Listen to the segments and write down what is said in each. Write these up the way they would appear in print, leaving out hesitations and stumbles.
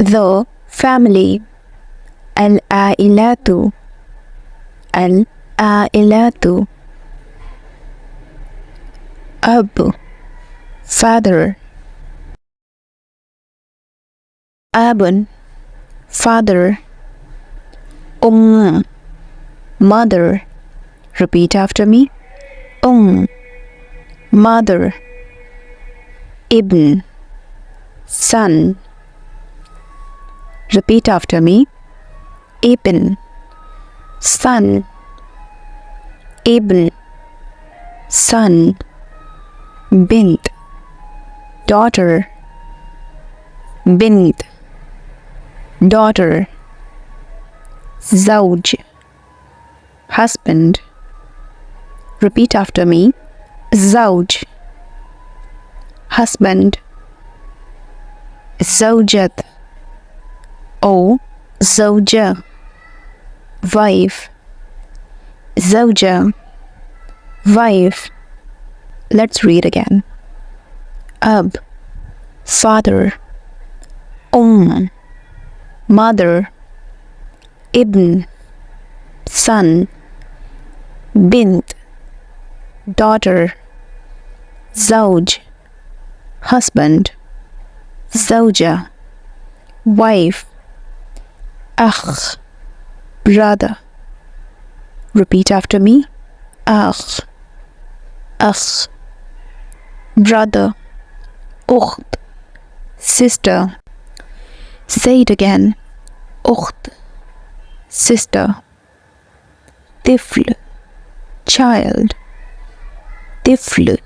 the family. العائلات العائلات. أب father. أب father. Mother. Repeat after me. Mother. Ibn son. Repeat after me. Ibn son. Ibn son. Bint daughter. Bint daughter. Zawj husband. Repeat after me. Zawj husband. Zawjat or zawja wife. Zawja wife. Let's read again. Ab father. Mother. Ibn son. Bint daughter. Zawj husband. Zawja wife. Akh brother. Repeat after me. Akh brother. Ukht sister. Say it again. Ukht sister. Tifl child. Tifl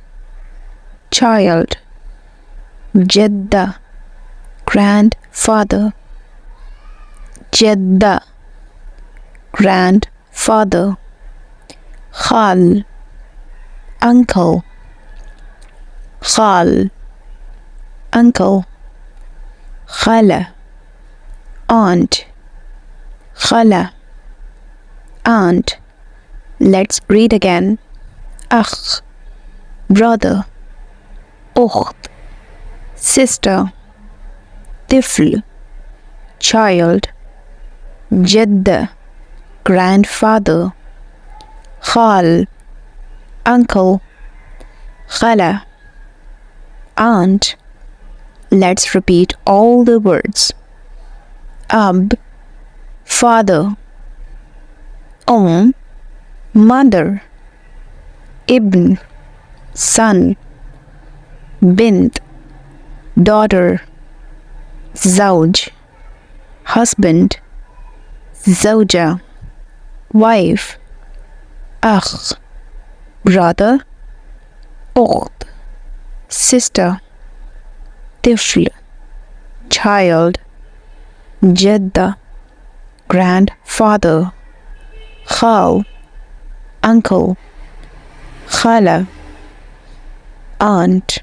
child. Jedda grandfather. Jedda grandfather. Khal uncle. Khal uncle. Khala aunt. Khala aunt. Let's read again. Akh brother. Ukht sister. Tifl child. Jedda grandfather. Khal uncle. Khala aunt. Let's repeat all the words. Ab father. Mother. Ibn son. Bint daughter. Zawj husband. Zawja wife. Akh brother. Ukht sister. Tifl child. Jedda grandfather. Khal uncle. Khala aunt.